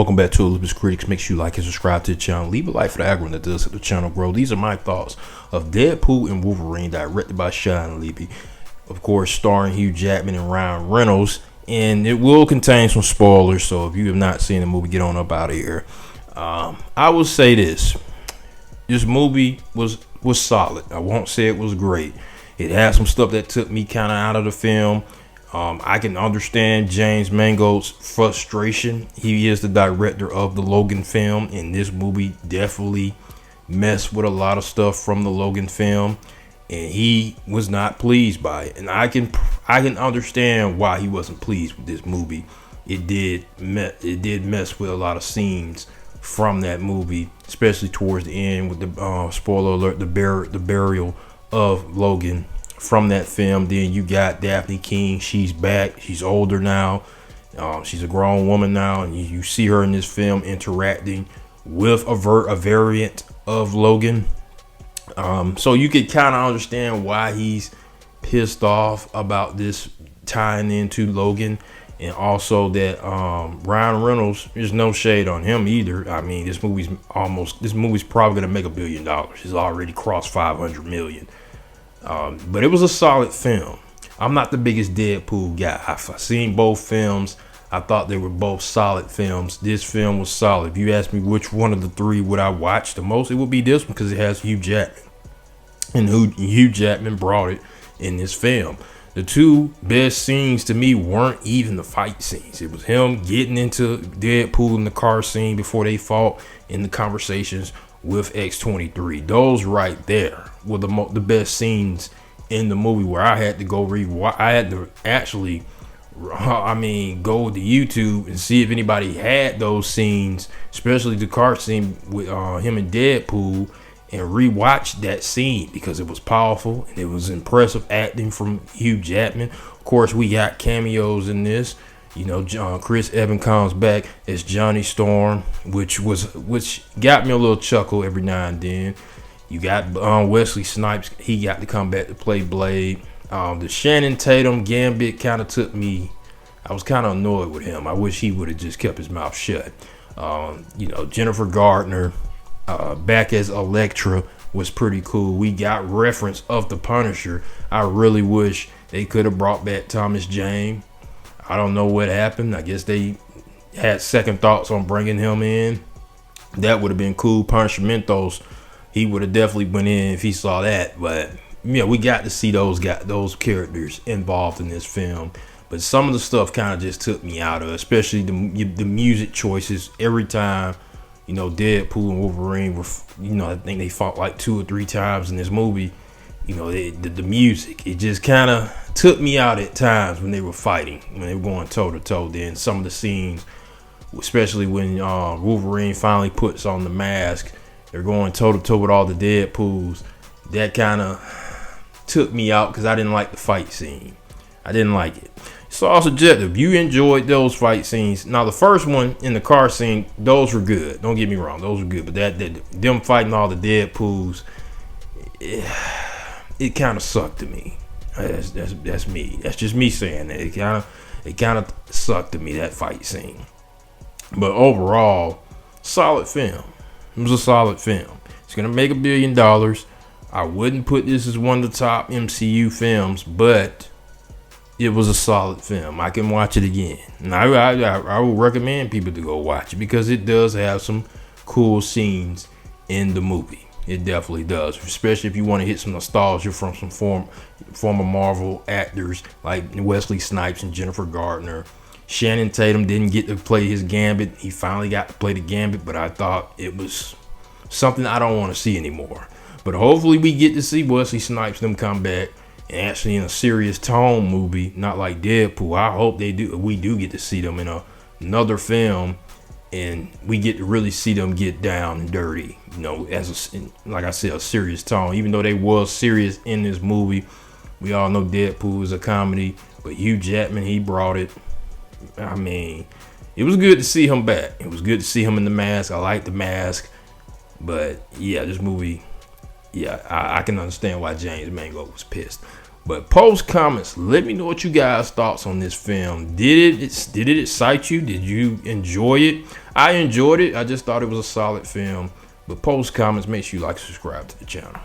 Welcome back to Olympus Critics. Make sure you like and subscribe to the channel. Leave a like for the algorithm that does help the channel grow. These are my thoughts of Deadpool and Wolverine, directed by Sean Levy. Of course, starring Hugh Jackman and Ryan Reynolds. And it will contain some spoilers, so if you have not seen the movie, get on up out of here. I will say this. This movie was solid. I won't say it was great. It had some stuff that took me kind of out of the film. I can understand James Mangold's frustration. He is the director of the Logan film, and this movie definitely messed with a lot of stuff from the Logan film, and he was not pleased by it. And I can understand why he wasn't pleased with this movie. It did mess with a lot of scenes from that movie, especially towards the end with the spoiler alert, the burial of Logan from that film. Then you got Daphne King. She's back. She's older now. She's a grown woman now, and you see her in this film interacting with a variant of Logan. So you could kind of understand why he's pissed off about this tying into Logan, and also that Ryan Reynolds, there's no shade on him either. I mean, this movie's probably gonna make $1 billion. It's already crossed 500 million. But it was a solid film. I'm not the biggest Deadpool guy. I've seen both films. I thought they were both solid films. This film was solid. If you ask me which one of the three would I watch the most, it would be this one, because it has Hugh Jackman. And Hugh Jackman brought it in this film. The two best scenes to me weren't even the fight scenes. It was him getting into Deadpool in the car scene before they fought, in the conversations with X-23. Those right there were the best scenes in the movie, where I had to go I had to actually go to YouTube and see if anybody had those scenes, especially the car scene with him and Deadpool, and rewatch that scene, because it was powerful and it was impressive acting from Hugh Jackman. Of course, we got cameos in this. You know, Chris Evans comes back as Johnny Storm, which got me a little chuckle every now and then. You got Wesley Snipes. He got to come back to play Blade. The Channing Tatum gambit kind of took me. I was kind of annoyed with him. I wish he would have just kept his mouth shut. Jennifer Gardner back as Elektra was pretty cool. We got reference of the Punisher. I really wish they could have brought back Thomas Jane. I don't know what happened. I guess they had second thoughts on bringing him in. That would have been cool. Punisher Mentos, he would have definitely went in if he saw that. But yeah, we got to see those characters involved in this film. But some of the stuff kind of just took me out of it, especially the music choices. Every time, Deadpool and Wolverine were, I think they fought like 2 or 3 times in this movie. The music, it just kind of took me out at times when they were fighting, when they were going toe to toe. Then some of the scenes, especially when Wolverine finally puts on the mask, they're going toe to toe with all the Deadpools. That kind of took me out, because I didn't like the fight scene. I didn't like it. It's all subjective. You enjoyed those fight scenes. Now, the first one in the car scene, those were good. Don't get me wrong, those were good. But them fighting all the Deadpools, it kind of sucked to me. That's me. That's just me saying that. It kind of sucked to me, that fight scene. But overall, solid film. It was a solid film. It's gonna make $1 billion. I wouldn't put this as one of the top MCU films, but it was a solid film. I can watch it again, and I would recommend people to go watch it, because it does have some cool scenes in the movie. It definitely does, especially if you want to hit some nostalgia from some former Marvel actors like Wesley Snipes and Jennifer Gardner. Channing Tatum didn't get to play his Gambit. He finally got to play the Gambit, but I thought it was something I don't want to see anymore. But hopefully we get to see Wesley Snipes them come back and actually in a serious tone movie, not like Deadpool. I hope they do. We do get to see them in another film, and we get to really see them get down and dirty, like I said, a serious tone. Even though they was serious in this movie, we all know Deadpool is a comedy, but Hugh Jackman, he brought it. I mean, it was good to see him back. It was good to see him in the mask. I like the mask, but yeah, this movie, yeah, I can understand why James Mangold was pissed. But post comments, let me know what you guys thoughts on this film. Did it excite you? Did you enjoy it? I enjoyed it. I just thought it was a solid film. But post comments, make sure you like and subscribe to the channel.